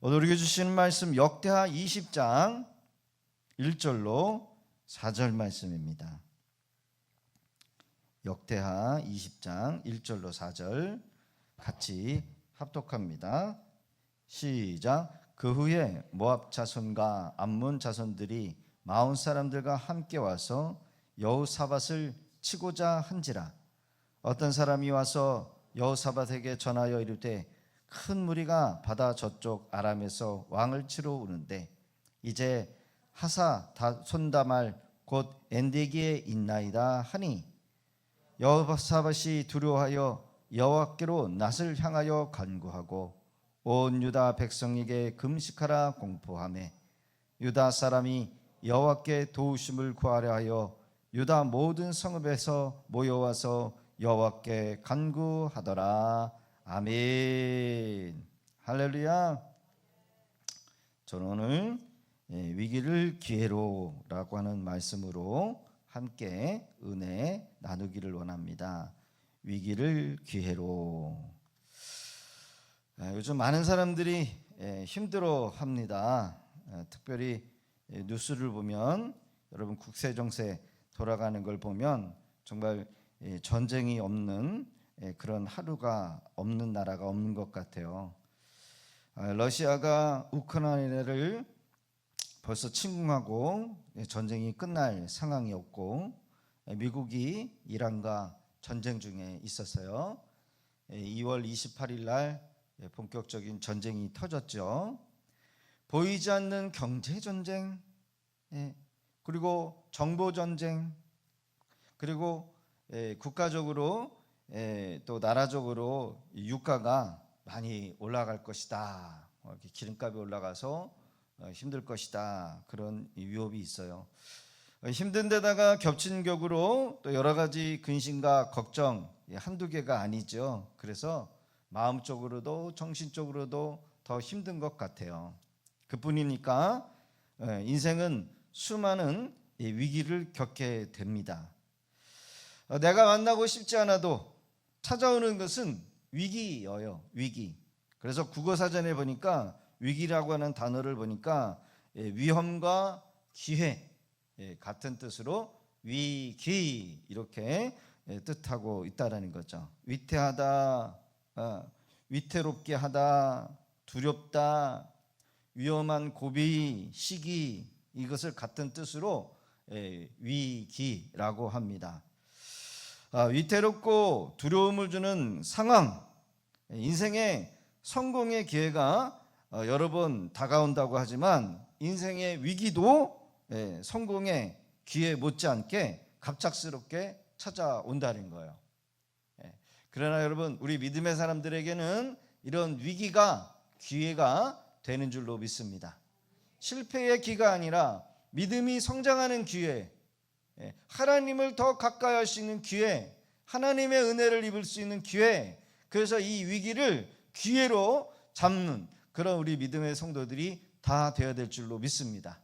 오늘 우리에게 주시는 말씀 역대하 20장 1절로 4절 말씀입니다. 역대하 20장 1절로 4절 같이 합독합니다. 시작. 그 후에 모압 자손과 암몬 자손들이 마온 사람들과 함께 와서 여호사밧을 치고자 한지라. 어떤 사람이 와서 여호사밧에게 전하여 이르되 큰 무리가 바다 저쪽 아람에서 왕을 치러 오는데 이제 하사 손다말 곧 엔데기에 있나이다 하니 여호사밧이 두려워하여 여호와께로 낯을 향하여 간구하고 온 유다 백성에게 금식하라 공포하며 유다 사람이 여호와께 도우심을 구하려 하여 유다 모든 성읍에서 모여와서 여호와께 간구하더라. 아멘. 할렐루야. 저는 오늘 위기를 기회로라고 하는 말씀으로 함께 은혜 나누기를 원합니다. 위기를 기회로. 요즘 많은 사람들이 힘들어합니다. 특별히 뉴스를 보면 여러분 국세 정세 돌아가는 걸 보면 정말 전쟁이 없는 그런 하루가 없는 나라가 없는 것 같아요. 러시아가 우크라이나를 벌써 침공하고 전쟁이 끝날 상황이었고 미국이 이란과 전쟁 중에 있었어요. 2월 28일 날 본격적인 전쟁이 터졌죠. 보이지 않는 경제 전쟁, 그리고 정보 전쟁, 그리고 국가적으로 또 나라적으로 유가가 많이 올라갈 것이다. 기름값이 올라가서 힘들 것이다. 그런 위협이 있어요. 힘든 데다가 겹친 격으로 또 여러 가지 근심과 걱정 한두 개가 아니죠. 그래서 마음적으로도 정신적으로도 더 힘든 것 같아요. 그뿐이니까 인생은 수많은 위기를 겪게 됩니다. 내가 만나고 싶지 않아도 찾아오는 것은 위기예요. 위기. 그래서 국어사전에 보니까 위기라고 하는 단어를 보니까 위험과 기회 같은 뜻으로 위기 이렇게 뜻하고 있다라는 거죠. 위태하다, 위태롭게 하다, 두렵다, 위험한 고비, 시기 이것을 같은 뜻으로 위기라고 합니다. 위태롭고 두려움을 주는 상황, 인생의 성공의 기회가 여러 번 다가온다고 하지만 인생의 위기도 성공의 기회 못지않게 갑작스럽게 찾아온다는 거예요. 그러나 여러분 우리 믿음의 사람들에게는 이런 위기가 기회가 되는 줄로 믿습니다. 실패의 기회가 아니라 믿음이 성장하는 기회, 하나님을 더 가까이 할 수 있는 기회, 하나님의 은혜를 입을 수 있는 기회, 그래서 이 위기를 기회로 잡는 그런 우리 믿음의 성도들이 다 되어야 될 줄로 믿습니다.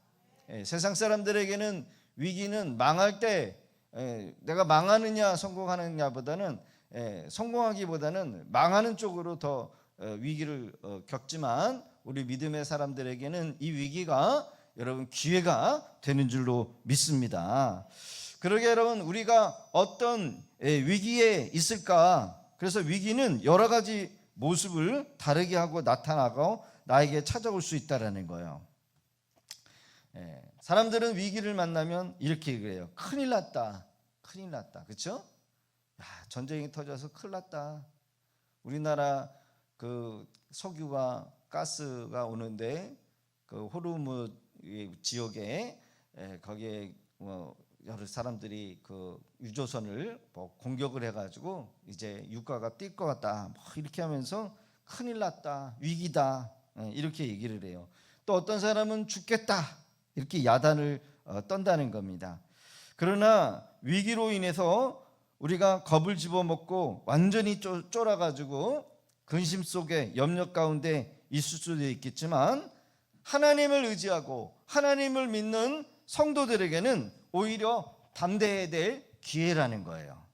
세상 사람들에게는 위기는 망할 때 내가 망하느냐 성공하느냐보다는 성공하기보다는 망하는 쪽으로 더 위기를 겪지만 우리 믿음의 사람들에게는 이 위기가 여러분 기회가 되는 줄로 믿습니다. 그러게 여러분 우리가 어떤 위기에 있을까? 그래서 위기는 여러 가지 모습을 다르게 하고 나타나고 나에게 찾아올 수 있다라는 거예요. 사람들은 위기를 만나면 이렇게 그래요. 큰일 났다. 큰일 났다. 그렇죠? 전쟁이 터져서 큰일 났다. 우리나라 그 석유가 가스가 오는데 그 호르무즈 지역에 거기에 여러 사람들이 그 유조선을 공격을 해가지고 이제 유가가 뛸 것 같다. 이렇게 하면서 큰일 났다, 위기다 이렇게 얘기를 해요. 또 어떤 사람은 죽겠다 이렇게 야단을 떤다는 겁니다. 그러나 위기로 인해서 우리가 겁을 집어먹고 완전히 쫄아가지고 근심 속에 염려 가운데 있을 수도 있겠지만 하나님을 의지하고 하나님을 믿는 성도들에게는 오히려 담대해야 될 기회라는 거예요.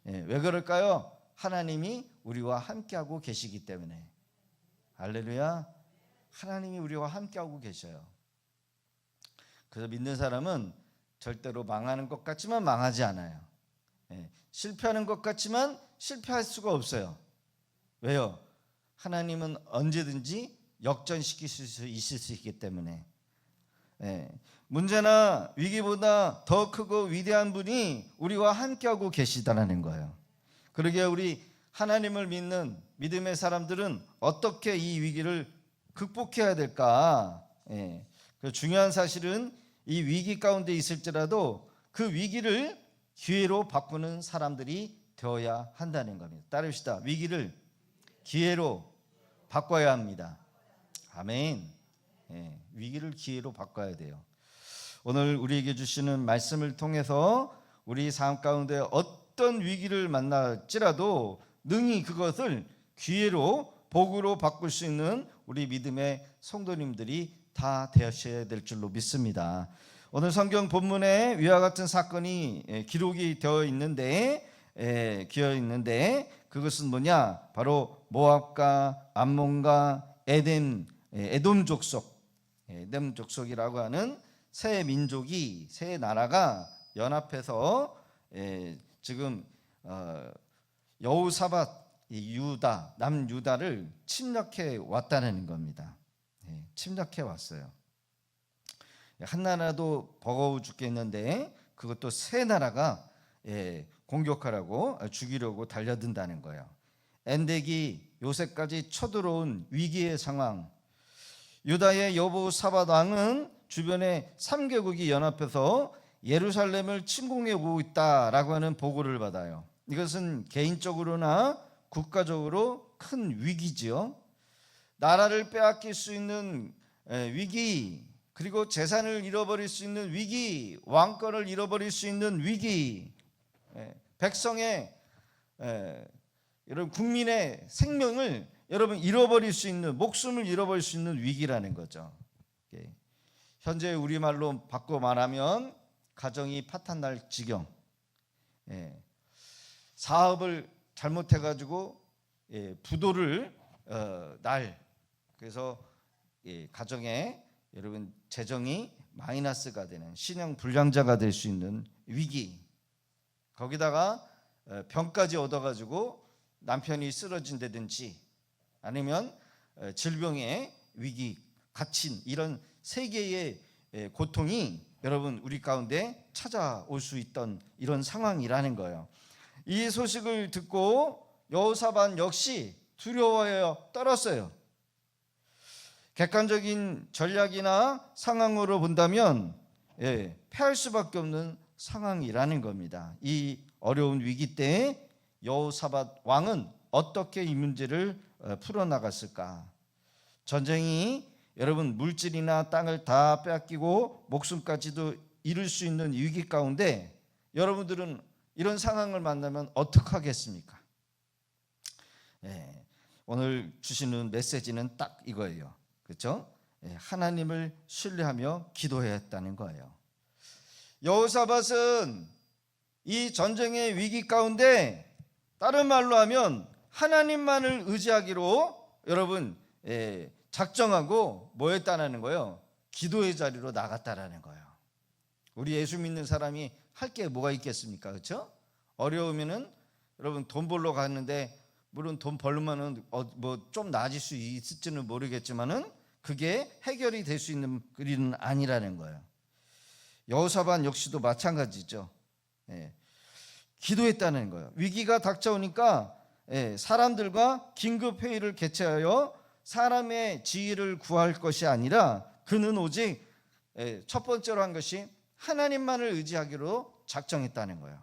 왜 그럴까요? 하나님이 우리와 함께하고 계시기 때문에. 할렐루야. 하나님이 우리와 함께하고 계셔요. 그래서 믿는 사람은 절대로 망하는 것 같지만 망하지 않아요. 실패하는 것 같지만 실패할 수가 없어요. 왜요? 하나님은 언제든지 역전시키실 수 있을 수 있기 때문에. 문제나 위기보다 더 크고 위대한 분이 우리와 함께하고 계시다는 거예요. 그러기에 우리 하나님을 믿는 믿음의 사람들은 어떻게 이 위기를 극복해야 될까? 그 중요한 사실은 이 위기 가운데 있을지라도 그 위기를 기회로 바꾸는 사람들이 되어야 한다는 겁니다. 따르시다. 위기를 기회로 바꿔야 합니다. 아멘. 위기를 기회로 바꿔야 돼요. 오늘 우리에게 주시는 말씀을 통해서 우리 삶 가운데 어떤 위기를 만날지라도 능히 그것을 기회로 복으로 바꿀 수 있는 우리 믿음의 성도님들이 다 되셔야 될 줄로 믿습니다. 오늘 성경 본문에 위와 같은 사건이 기록이 되어 있는데 그것은 뭐냐? 바로 모압과 암몬과 에돔 족속이라고 하는 세 민족이, 세 나라가 연합해서 지금 여호사밧 유다, 남유다를 침략해 왔다는 겁니다. 침략해 왔어요. 한 나라도 버거워 죽겠는데 그것도 세 나라가 공격하라고 죽이려고 달려든다는 거예요. 엔덱이 요새까지 쳐들어온 위기의 상황. 유다의 여호사밧 왕은 주변에 3개국이 연합해서 예루살렘을 침공해 오고 있다라고 하는 보고를 받아요. 이것은 개인적으로나 국가적으로 큰 위기지요. 나라를 빼앗길 수 있는 위기, 그리고 재산을 잃어버릴 수 있는 위기, 왕권을 잃어버릴 수 있는 위기, 백성의 여러분 국민의 생명을 여러분 잃어버릴 수 있는, 목숨을 잃어버릴 수 있는 위기라는 거죠. 현재 우리말로 바꿔 말하면 가정이 파탄날 지경. 사업을 잘못해가지고 부도를 그래서 가정에 여러분 재정이 마이너스가 되는, 신용 불량자가 될 수 있는 위기. 거기다가 병까지 얻어가지고 남편이 쓰러진다든지 아니면 질병의 위기, 갇힌 이런 세계의 고통이 여러분 우리 가운데 찾아올 수 있던 이런 상황이라는 거예요. 이 소식을 듣고 여호사밧 역시 두려워하여 떨었어요. 객관적인 전략이나 상황으로 본다면 패할 수밖에 없는 상황이라는 겁니다. 이 어려운 위기 때에 여호사밧 왕은 어떻게 이 문제를 풀어나갔을까? 전쟁이 여러분 물질이나 땅을 다 빼앗기고 목숨까지도 잃을 수 있는 위기 가운데 여러분들은 이런 상황을 만나면 어떡하겠습니까? 오늘 주시는 메시지는 딱 이거예요. 그렇죠? 하나님을 신뢰하며 기도해야 했다는 거예요. 여호사밧은 이 전쟁의 위기 가운데 다른 말로 하면 하나님만을 의지하기로 여러분 작정하고 뭐 했다는 거예요? 기도의 자리로 나갔다라는 거예요. 우리 예수 믿는 사람이 할 게 뭐가 있겠습니까? 그렇죠? 어려우면은 여러분 돈 벌러 갔는데 물론 돈 벌면은 뭐 좀 나아질 수 있을지는 모르겠지만은 그게 해결이 될 수 있는 일은 아니라는 거예요. 여호사밧 역시도 마찬가지죠. 기도했다는 거예요. 위기가 닥쳐오니까 사람들과 긴급 회의를 개최하여 사람의 지위를 구할 것이 아니라 그는 오직 첫 번째로 한 것이 하나님만을 의지하기로 작정했다는 거예요.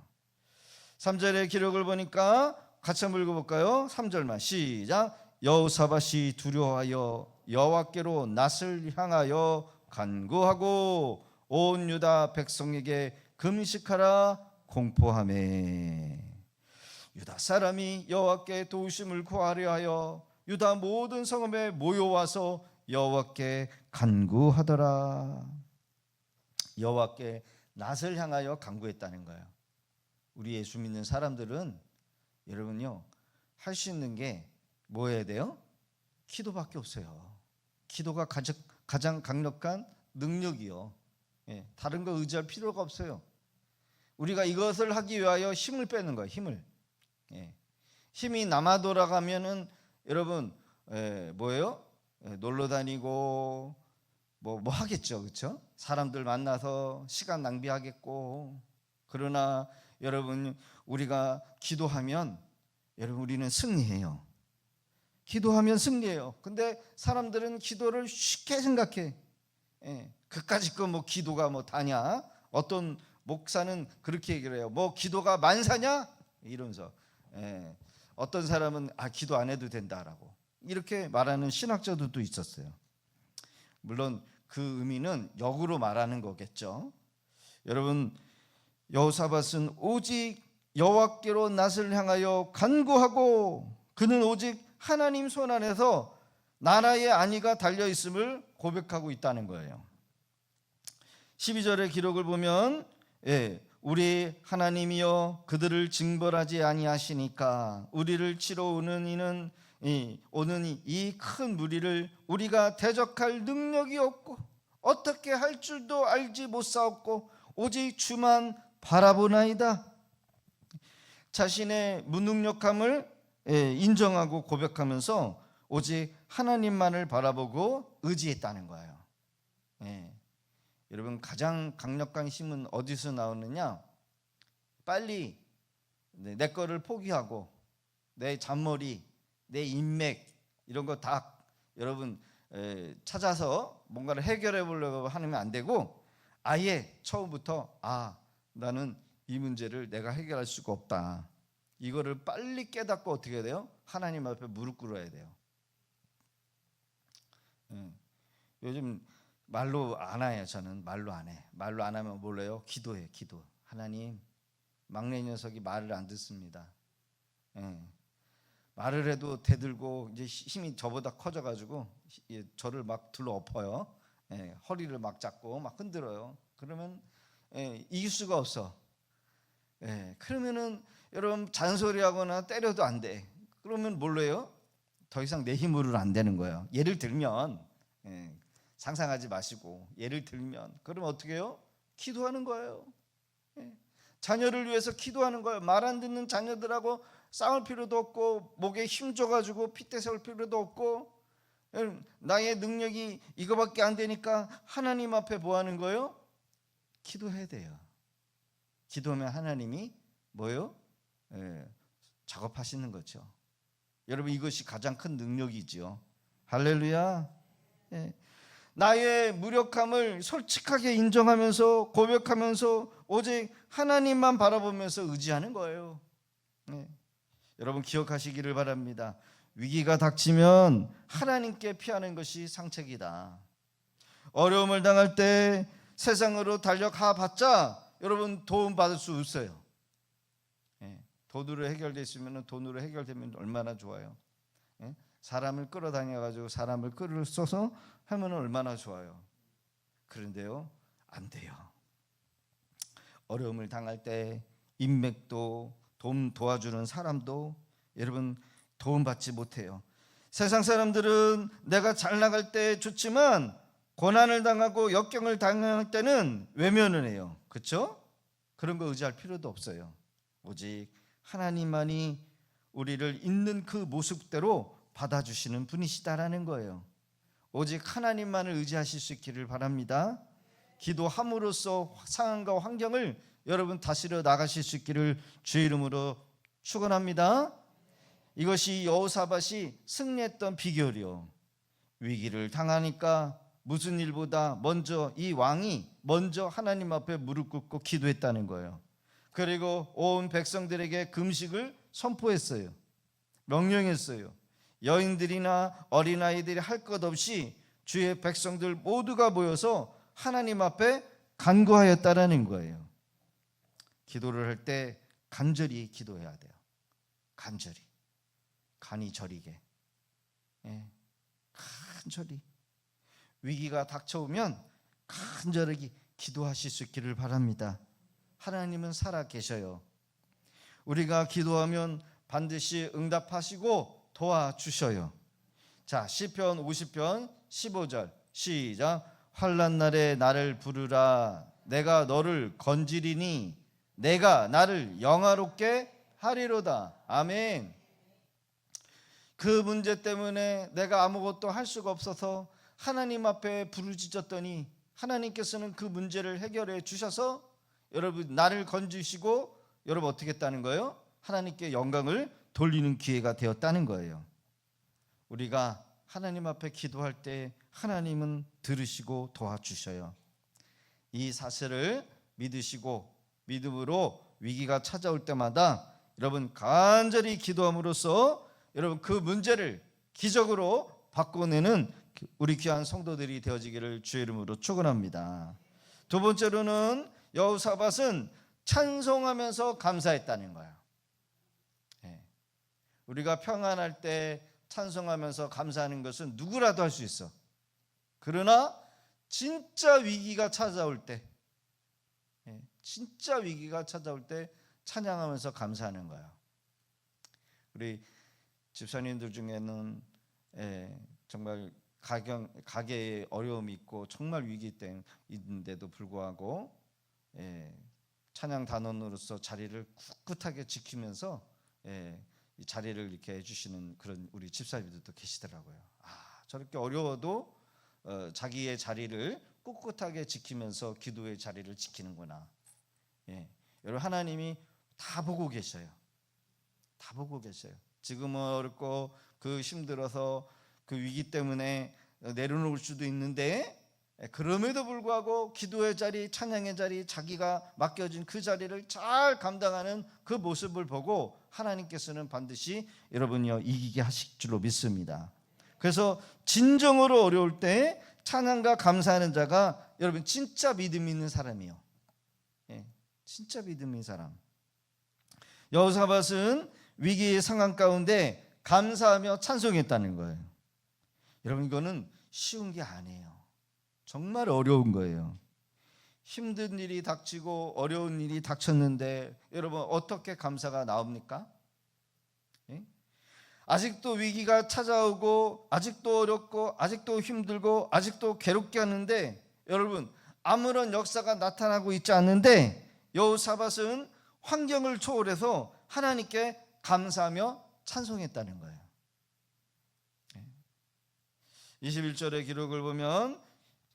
3절의 기록을 보니까 같이 한번 읽어볼까요? 3절만 시작. 여호사밧이 두려워하여 여호와께로 낯을 향하여 간구하고 온 유다 백성에게 금식하라 공포하매. 유다 사람이 여호와께 도우심을 구하려 하여 유다 모든 성읍에 모여와서 여호와께 간구하더라. 여호와께 낯을 향하여 간구했다는 거예요. 우리 예수 믿는 사람들은 여러분요 할 수 있는 게 뭐 해야 돼요? 기도밖에 없어요. 기도가 가장 강력한 능력이요. 다른 거 의지할 필요가 없어요. 우리가 이것을 하기 위하여 힘을 빼는 거예요. 힘이 남아 돌아가면은 여러분 뭐예요? 놀러 다니고 뭐 하겠죠, 그렇죠? 사람들 만나서 시간 낭비하겠고. 그러나 여러분 우리가 기도하면 여러분 우리는 승리해요. 기도하면 승리해요. 근데 사람들은 기도를 쉽게 생각해. 그까짓 거 뭐 기도가 뭐 다냐? 어떤 목사는 그렇게 얘기를 해요. 뭐 기도가 만사냐? 이러면서. 어떤 사람은 기도 안 해도 된다라고 이렇게 말하는 신학자들도 있었어요. 물론 그 의미는 역으로 말하는 거겠죠. 여러분 여호사밧은 오직 여호와께로 낯을 향하여 간구하고 그는 오직 하나님 손 안에서 나라의 안위가 달려 있음을 고백하고 있다는 거예요. 12절의 기록을 보면 우리 하나님이여 그들을 징벌하지 아니하시니까 우리를 치러 오는 이는 오는 이 큰 무리를 우리가 대적할 능력이 없고 어떻게 할 줄도 알지 못사옵고 오직 주만 바라보나이다. 자신의 무능력함을 인정하고 고백하면서 오직 하나님만을 바라보고 의지했다는 거예요. 여러분 가장 강력한 힘은 어디서 나오느냐? 빨리 내 거를 포기하고 내 잔머리, 내 인맥 이런 거 다 여러분 찾아서 뭔가를 해결해 보려고 하면 안 되고 아예 처음부터 나는 이 문제를 내가 해결할 수가 없다. 이거를 빨리 깨닫고 어떻게 해야 돼요? 하나님 앞에 무릎 꿇어야 돼요. 요즘 말로 안 해요. 저는 말로 안 해. 말로 안 하면 몰라요? 기도해. 기도. 하나님 막내 녀석이 말을 안 듣습니다. 말을 해도 대들고 이제 힘이 저보다 커져가지고 저를 막 둘러 엎어요. 허리를 막 잡고 막 흔들어요. 그러면 이길 수가 없어. 그러면은 여러분 잔소리하거나 때려도 안 돼. 그러면 뭘로요? 더 이상 내 힘으로는 안 되는 거예요. 예를 들면 상상하지 마시고 예를 들면 그러면 어떻게 해요? 기도하는 거예요. 자녀를 위해서 기도하는 거예요. 말 안 듣는 자녀들하고 싸울 필요도 없고 목에 힘 줘가지고 핏대 세울 필요도 없고 나의 능력이 이거밖에 안 되니까 하나님 앞에 뭐 하는 거예요? 기도해야 돼요. 기도하면 하나님이 뭐예요? 작업하시는 거죠. 여러분 이것이 가장 큰 능력이지요. 할렐루야. 나의 무력함을 솔직하게 인정하면서 고백하면서 오직 하나님만 바라보면서 의지하는 거예요. 여러분 기억하시기를 바랍니다. 위기가 닥치면 하나님께 피하는 것이 상책이다. 어려움을 당할 때 세상으로 달려가 봤자 여러분 도움 받을 수 없어요. 돈으로 해결됐으면 돈으로 해결되면 얼마나 좋아요. 사람을 끌어다녀 가지고 사람을 끌을 써서 하면 얼마나 좋아요. 그런데요 안 돼요. 어려움을 당할 때 인맥도 도와주는 사람도 여러분 도움받지 못해요. 세상 사람들은 내가 잘 나갈 때 좋지만 고난을 당하고 역경을 당할 때는 외면을 해요. 그렇죠? 그런 거 의지할 필요도 없어요. 오직 하나님만이 우리를 있는 그 모습대로 받아주시는 분이시다라는 거예요. 오직 하나님만을 의지하실 수 있기를 바랍니다. 기도함으로써 상황과 환경을 여러분 다스려 나가실 수 있기를 주의 이름으로 축원합니다. 이것이 여호사밧이 승리했던 비결이요. 위기를 당하니까 무슨 일보다 먼저 이 왕이 먼저 하나님 앞에 무릎 꿇고 기도했다는 거예요. 그리고 온 백성들에게 금식을 선포했어요. 명령했어요. 여인들이나 어린아이들이 할 것 없이 주의 백성들 모두가 모여서 하나님 앞에 간구하였다라는 거예요. 기도를 할 때 간절히 기도해야 돼요. 간절히. 간이 저리게. 간절히. 위기가 닥쳐오면 간절히 기도하실 수 있기를 바랍니다. 하나님은 살아 계셔요. 우리가 기도하면 반드시 응답하시고 도와주셔요. 자, 시편 50편 15절 시작. 환난 날에 나를 부르라. 내가 너를 건지리니 내가 나를 영화롭게 하리로다. 아멘. 그 문제 때문에 내가 아무것도 할 수가 없어서 하나님 앞에 부르짖었더니 하나님께서는 그 문제를 해결해 주셔서 여러분 나를 건지시고 여러분 어떻게 했다는 거예요? 하나님께 영광을 돌리는 기회가 되었다는 거예요. 우리가 하나님 앞에 기도할 때 하나님은 들으시고 도와주셔요. 이 사실을 믿으시고 믿음으로 위기가 찾아올 때마다 여러분 간절히 기도함으로써 여러분 그 문제를 기적으로 바꿔내는 우리 귀한 성도들이 되어지기를 주의 이름으로 축원합니다. 두 번째로는 여호사밧은 찬송하면서 감사했다는 거예요. 우리가 평안할 때 찬송하면서 감사하는 것은 누구라도 할 수 있어. 그러나 진짜 위기가 찾아올 때, 진짜 위기가 찾아올 때 찬양하면서 감사하는 거예요. 우리 집사님들 중에는 정말 가게에 어려움이 있고 정말 위기 때인데도 불구하고 찬양 단원으로서 자리를 꿋꿋하게 지키면서 이 자리를 이렇게 해주시는 그런 우리 집사님들도 계시더라고요. 저렇게 어려워도 자기의 자리를 꿋꿋하게 지키면서 기도의 자리를 지키는구나. 여러분 하나님이 다 보고 계셔요. 다 보고 계셔요. 지금은 어렵고 그 힘들어서 그 위기 때문에 내려놓을 수도 있는데 그럼에도 불구하고 기도의 자리, 찬양의 자리, 자기가 맡겨진 그 자리를 잘 감당하는 그 모습을 보고 하나님께서는 반드시 여러분이요 이기게 하실 줄로 믿습니다. 그래서 진정으로 어려울 때 찬양과 감사하는 자가 여러분 진짜 믿음 있는 사람이에요. 진짜 믿음 있는 사람. 여호사밧은 위기의 상황 가운데 감사하며 찬송했다는 거예요. 여러분 이거는 쉬운 게 아니에요. 정말 어려운 거예요. 힘든 일이 닥치고 어려운 일이 닥쳤는데 여러분 어떻게 감사가 나옵니까? 아직도 위기가 찾아오고 아직도 어렵고 아직도 힘들고 아직도 괴롭게 하는데 여러분 아무런 역사가 나타나고 있지 않는데 여호사밧은 환경을 초월해서 하나님께 감사하며 찬송했다는 거예요. 21절의 기록을 보면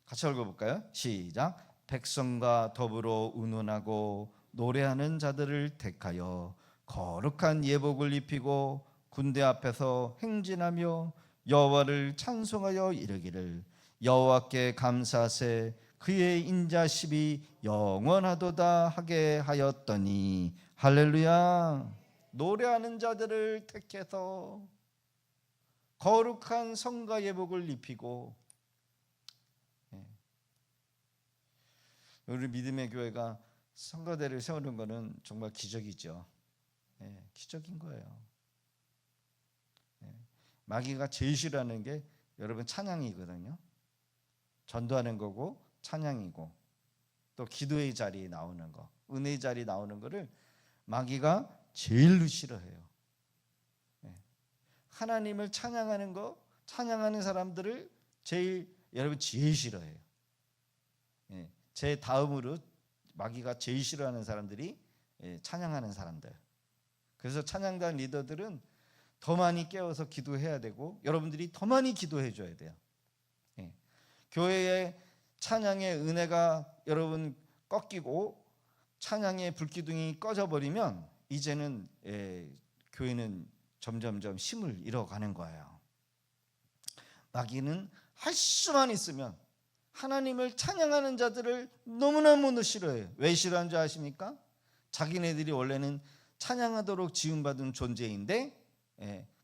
같이 읽어볼까요? 시작. 백성과 더불어 운운하고 노래하는 자들을 택하여 거룩한 예복을 입히고 군대 앞에서 행진하며 여호와를 찬송하여 이르기를 여호와께 감사하세 그의 인자십이 영원하도다 하게 하였더니 할렐루야. 노래하는 자들을 택해서 거룩한 성가 예복을 입히고 우리 믿음의 교회가 성가대를 세우는 것은 정말 기적이죠. 기적인 거예요. 마귀가 제일 싫어하는 게 여러분 찬양이거든요. 전도하는 거고 찬양이고 또 기도의 자리에 나오는 거, 은혜의 자리에 나오는 거를 마귀가 제일 싫어해요. 하나님을 찬양하는 거, 찬양하는 사람들을 여러분 제일 싫어해요. 제 다음으로 마귀가 제일 싫어하는 사람들이 찬양하는 사람들. 그래서 찬양단 리더들은 더 많이 깨워서 기도해야 되고 여러분들이 더 많이 기도해 줘야 돼요. 교회의 찬양의 은혜가 여러분 꺾이고 찬양의 불기둥이 꺼져버리면 이제는 교회는 점점점 힘을 잃어가는 거예요. 마귀는 할 수만 있으면 하나님을 찬양하는 자들을 너무너무 싫어해요. 왜 싫어하는 줄 아십니까? 자기네들이 원래는 찬양하도록 지음받은 존재인데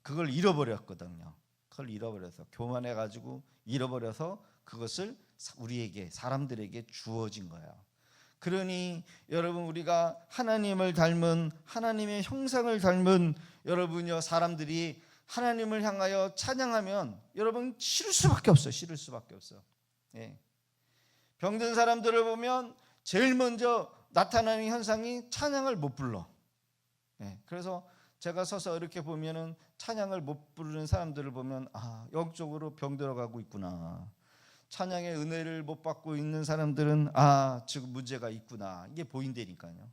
그걸 잃어버렸거든요. 그걸 잃어버려서 교만해가지고 잃어버려서 그것을 우리에게 사람들에게 주어진 거예요. 그러니 여러분 우리가 하나님을 닮은 하나님의 형상을 닮은 여러분요 사람들이 하나님을 향하여 찬양하면 여러분 싫을 수밖에 없어요. 싫을 수밖에 없어. 병든 사람들을 보면 제일 먼저 나타나는 현상이 찬양을 못 불러. 그래서 제가 서서 이렇게 보면은 찬양을 못 부르는 사람들을 보면 영적으로 병들어가고 있구나. 찬양의 은혜를 못 받고 있는 사람들은 지금 문제가 있구나. 이게 보인다니까요.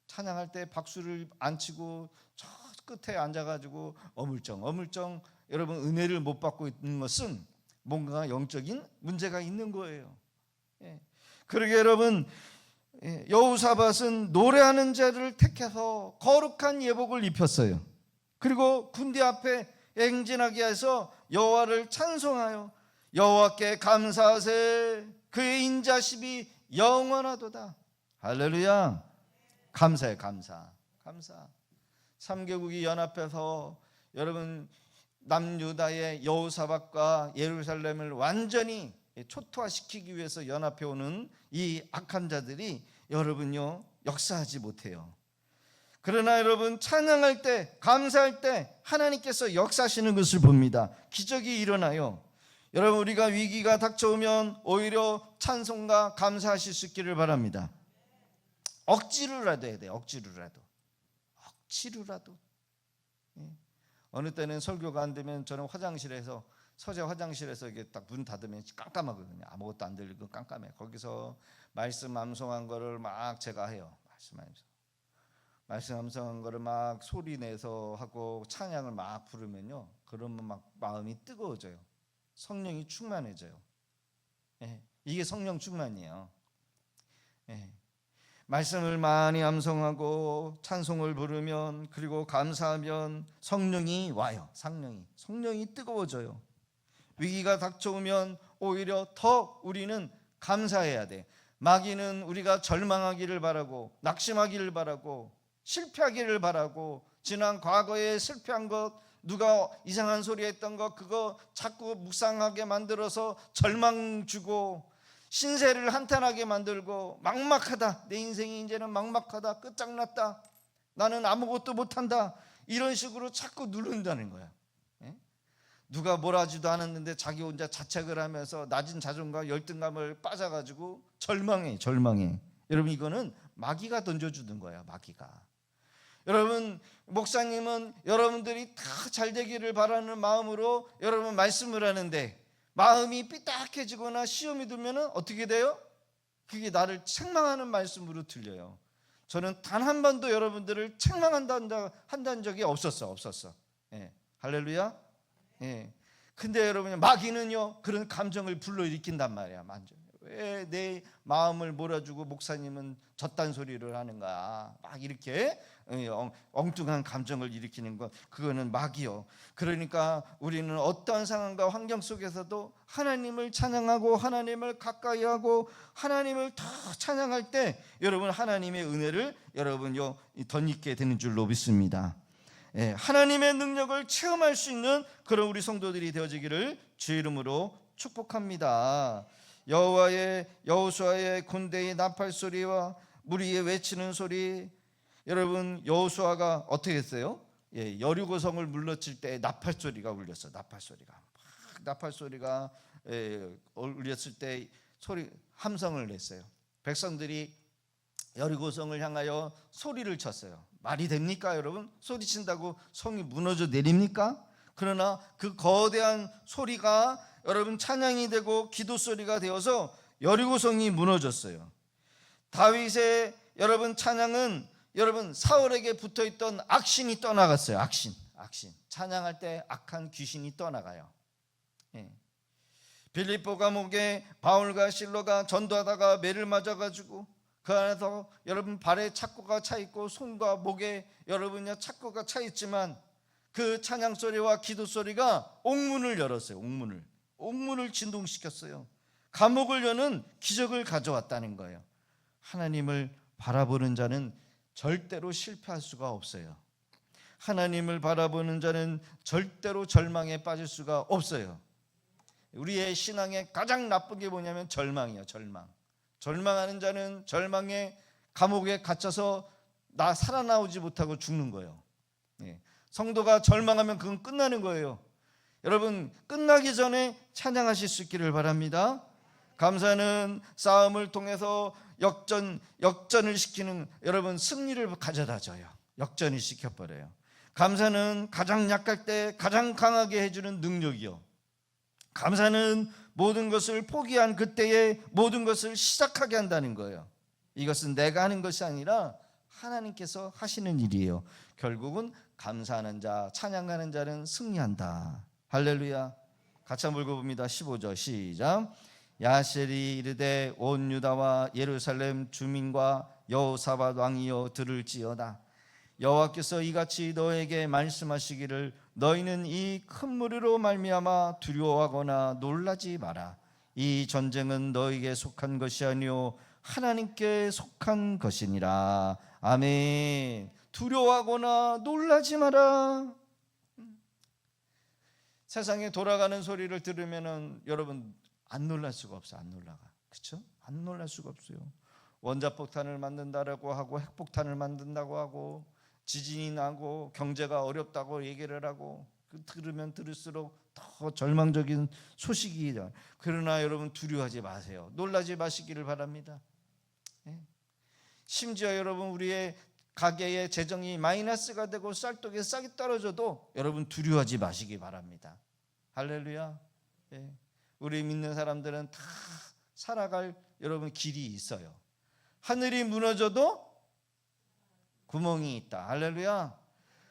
찬양할 때 박수를 안 치고 저 끝에 앉아가지고 어물쩡 여러분 은혜를 못 받고 있는 것은 뭔가 영적인 문제가 있는 거예요. 그러게 여러분, 여호사밧은 노래하는 자를 택해서 거룩한 예복을 입혔어요. 그리고 군대 앞에 행진하게 해서 여호와를 찬송하여 여호와께 감사하세 그의 인자심이 영원하도다. 할렐루야. 감사해. 감사. 3개국이 연합해서 여러분 남유다의 여호사밧과 예루살렘을 완전히 초토화시키기 위해서 연합해 오는 이 악한 자들이 여러분요 역사하지 못해요. 그러나 여러분 찬양할 때, 감사할 때 하나님께서 역사하시는 것을 봅니다. 기적이 일어나요. 여러분 우리가 위기가 닥쳐오면 오히려 찬송과 감사하실 수 있기를 바랍니다. 억지로라도 해야 돼요. 억지로라도. 어느 때는 설교가 안 되면 저는 서재 화장실에서 이게 딱 문 닫으면 깜깜하거든요. 아무것도 안 들리고 깜깜해. 거기서 말씀 암송한 거를 막 제가 해요. 말씀 암송한 거를 막 소리 내서 하고 찬양을 막 부르면요, 그러면 막 마음이 뜨거워져요. 성령이 충만해져요. 이게 성령 충만이에요. 말씀을 많이 암송하고 찬송을 부르면, 그리고 감사하면 성령이 와요. 성령이 뜨거워져요. 위기가 닥쳐오면 오히려 더 우리는 감사해야 돼. 마귀는 우리가 절망하기를 바라고, 낙심하기를 바라고, 실패하기를 바라고, 지난 과거에 실패한 것, 누가 이상한 소리 했던 것, 그거 자꾸 묵상하게 만들어서 절망 주고, 신세를 한탄하게 만들고, 막막하다, 내 인생이 이제는 막막하다, 끝장났다, 나는 아무것도 못한다, 이런 식으로 자꾸 누른다는 거야. 누가 뭘 하지도 않았는데 자기 혼자 자책을 하면서 낮은 자존감, 열등감을 빠져가지고 절망해. 여러분 이거는 마귀가 던져주는 거야. 마귀가. 여러분 목사님은 여러분들이 다 잘되기를 바라는 마음으로 여러분 말씀을 하는데, 마음이 삐딱해지거나 시험이 들면 어떻게 돼요? 그게 나를 책망하는 말씀으로 들려요. 저는 단 한 번도 여러분들을 책망한다는 적이 없었어. 할렐루야. 근데 여러분 마귀는요 그런 감정을 불러일으킨단 말이야. 왜 내 마음을 몰아주고 목사님은 저딴 소리를 하는가, 막 이렇게 엉뚱한 감정을 일으키는 것, 그거는 마귀요. 그러니까 우리는 어떠한 상황과 환경 속에서도 하나님을 찬양하고 하나님을 가까이하고 하나님을 더 찬양할 때 여러분 하나님의 은혜를 여러분요 덧입게 되는 줄로 믿습니다. 하나님의 능력을 체험할 수 있는 그런 우리 성도들이 되어지기를 주 이름으로 축복합니다. 여호수아의 군대의 나팔 소리와 무리의 외치는 소리, 여러분 여호수아가 어떻게 했어요? 여리고성을 물러칠 때 나팔 소리가 울렸어. 나팔 소리가 울렸을 때 함성을 냈어요. 백성들이 여리고성을 향하여 소리를 쳤어요. 말이 됩니까 여러분? 소리친다고 성이 무너져 내립니까? 그러나 그 거대한 소리가 여러분 찬양이 되고 기도 소리가 되어서 여리고성이 무너졌어요. 다윗의 여러분 찬양은 여러분 사울에게 붙어있던 악신이 떠나갔어요. 악신. 찬양할 때 악한 귀신이 떠나가요. 빌립보 감옥에 바울과 실로가 전도하다가 매를 맞아가지고 그 안에서 여러분 발에 착고가 차 있고 손과 목에 여러분요 착고가 차 있지만 그 찬양 소리와 기도 소리가 옥문을 열었어요. 옥문을 진동시켰어요. 감옥을 여는 기적을 가져왔다는 거예요. 하나님을 바라보는 자는 절대로 실패할 수가 없어요. 하나님을 바라보는 자는 절대로 절망에 빠질 수가 없어요. 우리의 신앙의 가장 나쁜 게 뭐냐면 절망이에요. 절망하는 자는 절망의 감옥에 갇혀서 살아나오지 못하고 죽는 거예요. 성도가 절망하면 그건 끝나는 거예요. 여러분 끝나기 전에 찬양하실 수 있기를 바랍니다. 감사는 싸움을 통해서 역전을 시키는 여러분 승리를 가져다 줘요. 역전을 시켜버려요. 감사는 가장 약할 때 가장 강하게 해주는 능력이요, 감사는 모든 것을 포기한 그때에 모든 것을 시작하게 한다는 거예요. 이것은 내가 하는 것이 아니라 하나님께서 하시는 일이에요. 결국은 감사하는 자, 찬양하는 자는 승리한다. 할렐루야. 같이 한번 읽어봅니다. 15절 시작. 야셀이 이르되 온 유다와 예루살렘 주민과 여호사밧 왕이여 들을지어다. 여호와께서 이같이 너에게 말씀하시기를 너희는 이 큰 무리로 말미암아 두려워하거나 놀라지 마라. 이 전쟁은 너에게 속한 것이 아니요 하나님께 속한 것이니라. 아멘. 두려워하거나 놀라지 마라. 세상에 돌아가는 소리를 들으면은 여러분 안 놀랄 수가 없어. 안 놀라가. 그렇죠? 안 놀랄 수가 없어요. 원자폭탄을 만든다라고 하고 핵폭탄을 만든다고 하고 지진이 나고 경제가 어렵다고 얘기를 하고 들으면 들을수록 더 절망적인 소식이죠. 그러나 여러분 두려워하지 마세요. 놀라지 마시기를 바랍니다. 심지어 여러분 우리의 가게의 재정이 마이너스가 되고 쌀떡이 싹이 떨어져도 여러분 두려워하지 마시기 바랍니다. 할렐루야. 우리 믿는 사람들은 다 살아갈 여러분 길이 있어요. 하늘이 무너져도 구멍이 있다. 할렐루야.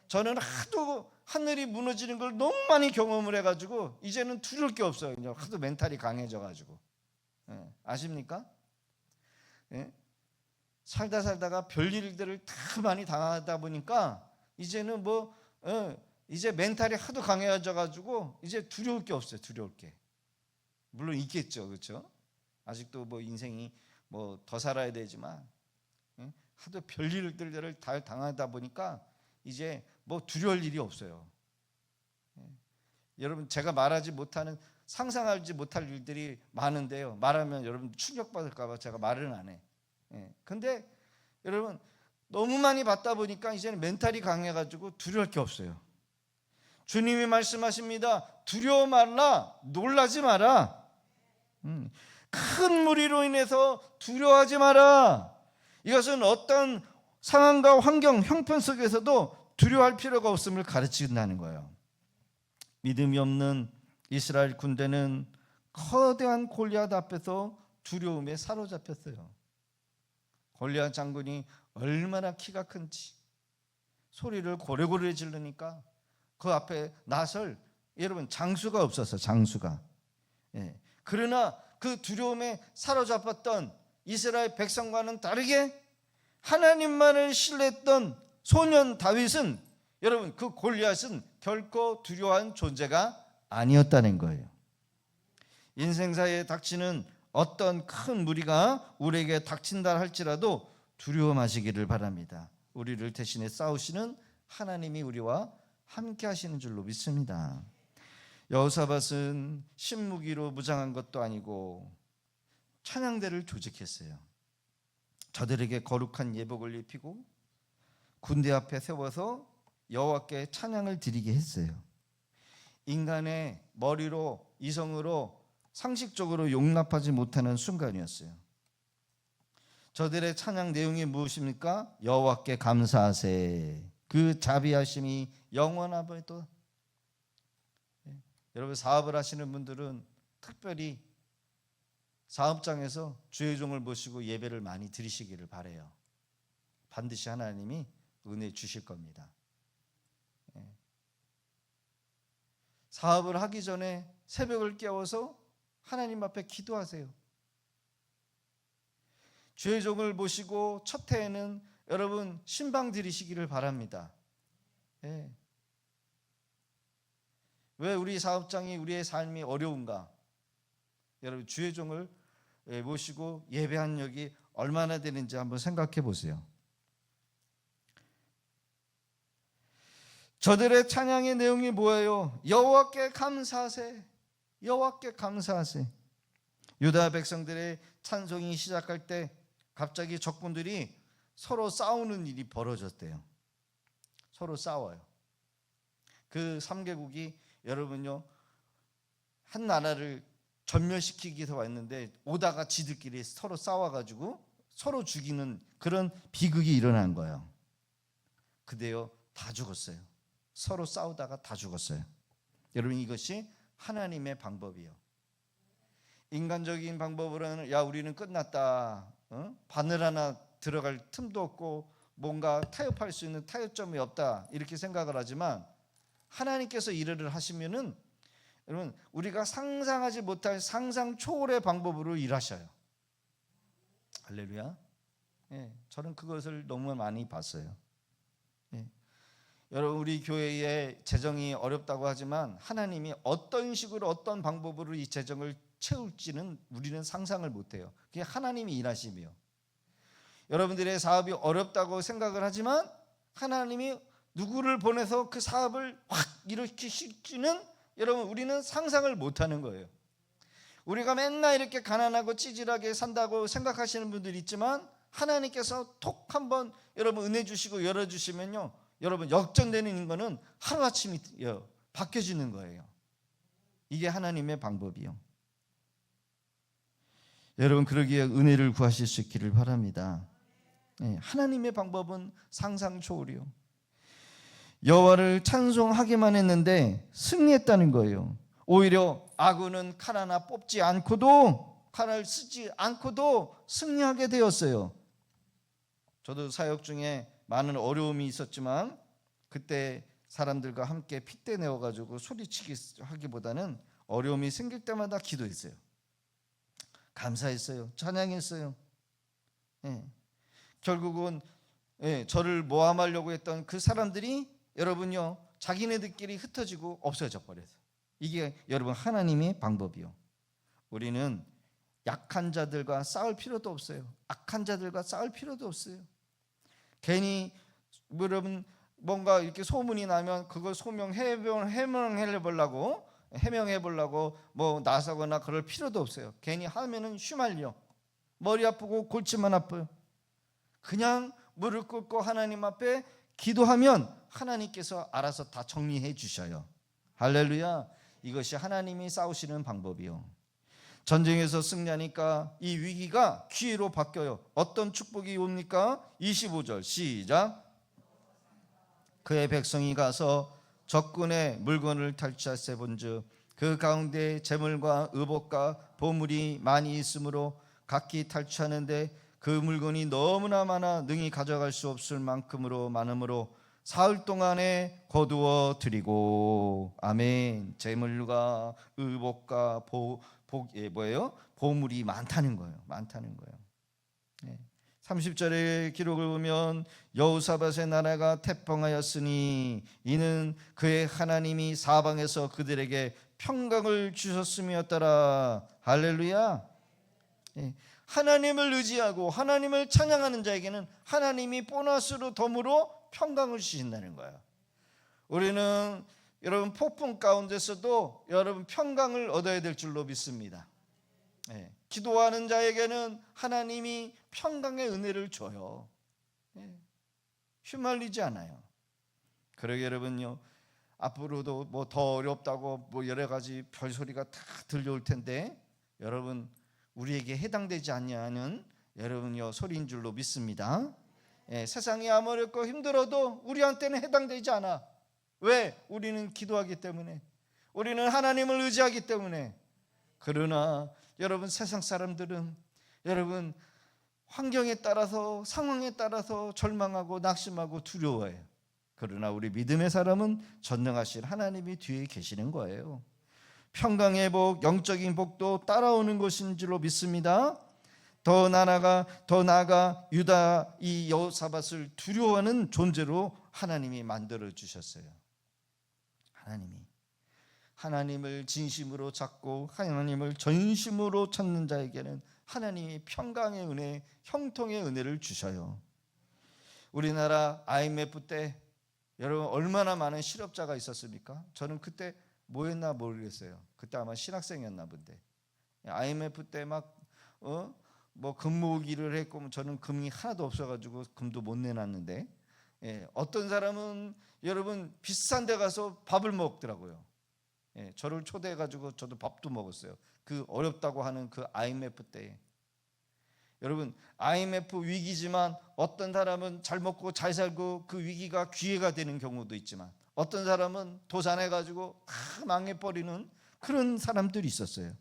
저는 하도 하늘이 무너지는 걸 너무 많이 경험을 해가지고 이제는 두려울 게 없어요. 그냥 하도 멘탈이 강해져가지고. 아십니까? 살다가 별일들을 다 많이 당하다 보니까 이제는 이제 멘탈이 하도 강해져가지고 이제 두려울 게 없어요. 두려울 게. 물론 있겠죠, 그렇죠? 아직도 인생이 더 살아야 되지만 하도 별일들을 다 당하다 보니까 이제 두려울 일이 없어요. 여러분 제가 말하지 못하는 상상하지 못할 일들이 많은데요. 말하면 여러분 충격받을까 봐 제가 말을 안 해. 근데 여러분 너무 많이 받다 보니까 이제는 멘탈이 강해가지고 두려울 게 없어요. 주님이 말씀하십니다. 두려워 말라, 놀라지 마라. 큰 무리로 인해서 두려워하지 마라. 이것은 어떤 상황과 환경, 형편 속에서도 두려워할 필요가 없음을 가르친다는 거예요. 믿음이 없는 이스라엘 군대는 거대한 골리앗 앞에서 두려움에 사로잡혔어요. 골리앗 장군이 얼마나 키가 큰지 소리를 고래고래 지르니까 그 앞에 나설 여러분 장수가 없었어. 장수가. 그러나 그 두려움에 사로잡혔던 이스라엘 백성과는 다르게 하나님만을 신뢰했던 소년 다윗은 여러분 그 골리앗은 결코 두려워한 존재가 아니었다는 거예요. 인생사에 닥치는 어떤 큰 무리가 우리에게 닥친다 할지라도 두려워 마시기를 바랍니다. 우리를 대신해 싸우시는 하나님이 우리와 함께 하시는 줄로 믿습니다. 여호사밧은 신무기로 무장한 것도 아니고 찬양대를 조직했어요. 저들에게 거룩한 예복을 입히고 군대 앞에 세워서 여호와께 찬양을 드리게 했어요. 인간의 머리로 이성으로 상식적으로 용납하지 못하는 순간이었어요. 저들의 찬양 내용이 무엇입니까? 여호와께 감사하세. 그 자비하심이 영원하도다. 여러분 사업을 하시는 분들은 특별히 사업장에서 주의 종을 모시고 예배를 많이 드리시기를 바라요. 반드시 하나님이 은혜 주실 겁니다. 사업을 하기 전에 새벽을 깨워서 하나님 앞에 기도하세요. 주의 종을 모시고 첫 해에는 여러분 신방 드리시기를 바랍니다. 왜 우리 사업장이 우리의 삶이 어려운가? 여러분 주의 종을 모시고 예배한 역이 얼마나 되는지 한번 생각해 보세요. 저들의 찬양의 내용이 뭐예요? 여호와께 감사하세. 여호와께 감사하세. 유다 백성들의 찬송이 시작할 때 갑자기 적군들이 서로 싸우는 일이 벌어졌대요. 서로 싸워요. 그 3개국이 여러분요 한 나라를 전멸시키기 위해서 왔는데 오다가 지들끼리 서로 싸워가지고 서로 죽이는 그런 비극이 일어난 거예요. 그데요 다 죽었어요. 서로 싸우다가 다 죽었어요. 여러분, 이것이 하나님의 방법이요. 인간적인 방법으로는 야, 우리는 끝났다, 바늘 하나 들어갈 틈도 없고 뭔가 타협할 수 있는 타협점이 없다, 이렇게 생각을 하지만 하나님께서 일을 하시면은 여러분, 우리가 상상하지 못할 상상 초월의 방법으로 일하셔요. 할렐루야. 저는 그것을 너무 많이 봤어요. 여러분, 우리 교회의 재정이 어렵다고 하지만 하나님이 어떤 식으로 어떤 방법으로 이 재정을 채울지는 우리는 상상을 못해요. 그게 하나님이 일하심이요. 여러분들의 사업이 어렵다고 생각을 하지만 하나님이 누구를 보내서 그 사업을 확 일으키실지는 여러분, 우리는 상상을 못하는 거예요. 우리가 맨날 이렇게 가난하고 찌질하게 산다고 생각하시는 분들이 있지만 하나님께서 톡 한번 여러분 은혜 주시고 열어주시면요, 여러분 역전되는 거는 하루아침에 바뀌어지는 거예요. 이게 하나님의 방법이요. 여러분, 그러기에 은혜를 구하실 수 있기를 바랍니다. 하나님의 방법은 상상 초월이요. 여호와를 찬송하기만 했는데 승리했다는 거예요. 오히려 아군은 칼 하나 뽑지 않고도, 칼을 쓰지 않고도 승리하게 되었어요. 저도 사역 중에 많은 어려움이 있었지만 그때 사람들과 함께 핏대 내어가지고 소리치기 하기보다는 어려움이 생길 때마다 기도했어요. 감사했어요. 찬양했어요. 결국은 저를 모함하려고 했던 그 사람들이 여러분요, 자기네들끼리 흩어지고 없어져 버렸어요. 이게 여러분 하나님의 방법이요. 우리는 약한 자들과 싸울 필요도 없어요. 악한 자들과 싸울 필요도 없어요. 괜히 여러분 뭔가 이렇게 소문이 나면 그걸 해명해 보려고 뭐 나서거나 그럴 필요도 없어요. 괜히 하면은 휘말려 머리 아프고 골치만 아파요. 그냥 무릎 꿇고 하나님 앞에 기도하면 하나님께서 알아서 다 정리해 주셔요. 할렐루야. 이것이 하나님이 싸우시는 방법이요. 전쟁에서 승리하니까 이 위기가 기회로 바뀌어요. 어떤 축복이 옵니까? 25절 시작. 그의 백성이 가서 적군의 물건을 탈취하세 본즉 그 가운데 재물과 의복과 보물이 많이 있으므로 각기 탈취하는데 그 물건이 너무나 많아 능히 가져갈 수 없을 만큼으로 많으므로 사흘 동안에 거두어 드리고. 아멘. 재물과 의복과 보물이 많다는 거예요. 30절의 기록을 보면 여호사밧의 나라가 태평하였으니 이는 그의 하나님이 사방에서 그들에게 평강을 주셨음이었더라. 할렐루야. 하나님을 의지하고 하나님을 찬양하는 자에게는 하나님이 보너스로 덤으로 평강을 주신다는 거예요. 우리는 여러분 폭풍 가운데서도 여러분 평강을 얻어야 될 줄로 믿습니다. 기도하는 자에게는 하나님이 평강의 은혜를 줘요. 휘말리지 않아요. 그러게 여러분요, 앞으로도 뭐 더 어렵다고 뭐 여러 가지 별소리가 다 들려올 텐데 여러분 우리에게 해당되지 않냐는 여러분요 소리인 줄로 믿습니다. 세상이 아무리 어렵고 힘들어도 우리한테는 해당되지 않아. 왜? 우리는 기도하기 때문에, 우리는 하나님을 의지하기 때문에. 그러나 여러분 세상 사람들은 여러분 환경에 따라서 상황에 따라서 절망하고 낙심하고 두려워해요. 그러나 우리 믿음의 사람은 전능하신 하나님이 뒤에 계시는 거예요. 평강의 복, 영적인 복도 따라오는 것인 줄로 믿습니다. 더 나아가 유다 이 여호사밧을 두려워하는 존재로 하나님이 만들어 주셨어요. 하나님을 진심으로 찾고 하나님을 전심으로 찾는 자에게는 하나님이 평강의 은혜, 형통의 은혜를 주셔요. 우리나라 IMF 때 여러분 얼마나 많은 실업자가 있었습니까? 저는 그때 뭐였나 모르겠어요. 그때 아마 신학생이었나 본데 IMF 때 막 뭐 금 모으기를 했고 저는 금이 하나도 없어가지고 금도 못 내놨는데 어떤 사람은 여러분 비싼 데 가서 밥을 먹더라고요. 저를 초대해가지고 저도 밥도 먹었어요. 그 어렵다고 하는 그 IMF 때에. 여러분, IMF 위기지만 어떤 사람은 잘 먹고 잘 살고 그 위기가 기회가 되는 경우도 있지만 어떤 사람은 도산해가지고 다 망해버리는 그런 사람들이 있었어요.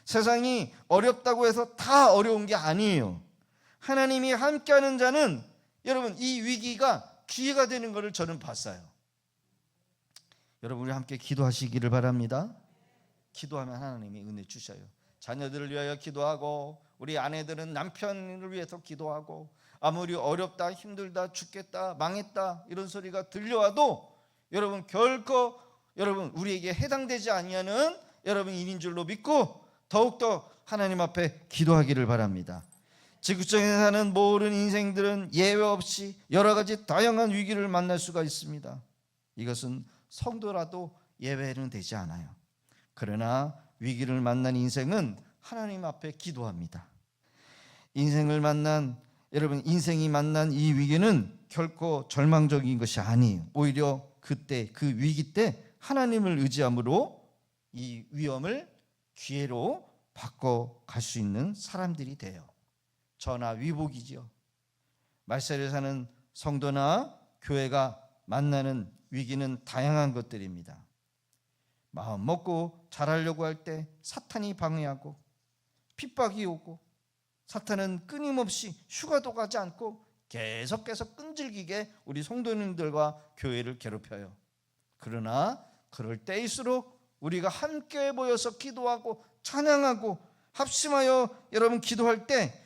세상이 어렵다고 해서 다 어려운 게 아니에요. 하나님이 함께하는 자는 여러분 이 위기가 기회가 되는 것을 저는 봤어요. 여러분 우리 함께 기도하시기를 바랍니다. 기도하면 하나님이 은혜 주셔요. 자녀들을 위하여 기도하고 우리 아내들은 남편을 위해서 기도하고 아무리 어렵다 힘들다 죽겠다 망했다 이런 소리가 들려와도 여러분 결코 여러분 우리에게 해당되지 아니하는 여러분 일인 줄로 믿고 더욱더 하나님 앞에 기도하기를 바랍니다. 지구촌에 사는 모든 인생들은 예외 없이 여러 가지 다양한 위기를 만날 수가 있습니다. 이것은 성도라도 예외는 되지 않아요. 그러나 위기를 만난 인생은 하나님 앞에 기도합니다. 인생이 만난 이 위기는 결코 절망적인 것이 아니에요. 오히려 그때 그 위기 때 하나님을 의지함으로 이 위험을 기회로 바꿔갈 수 있는 사람들이 돼요. 저나 위복이죠. 말세를 사는 성도나 교회가 만나는 위기는 다양한 것들입니다. 마음 먹고 잘하려고 할 때 사탄이 방해하고 핍박이 오고 사탄은 끊임없이 휴가도 가지 않고 계속해서 끈질기게 우리 성도님들과 교회를 괴롭혀요. 그러나 그럴 때일수록 우리가 함께 모여서 기도하고 찬양하고 합심하여 여러분 기도할 때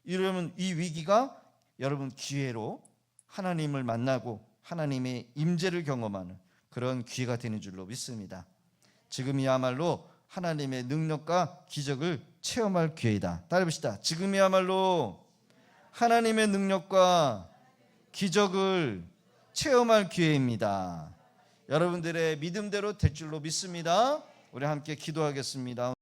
여러분 이 위기가 여러분 기회로 하나님을 만나고 하나님의 임재를 경험하는 그런 기회가 되는 줄로 믿습니다. 지금이야말로 하나님의 능력과 기적을 체험할 기회이다. 따라해봅시다. 지금이야말로 하나님의 능력과 기적을 체험할 기회입니다. 여러분들의 믿음대로 될 줄로 믿습니다. 우리 함께 기도하겠습니다.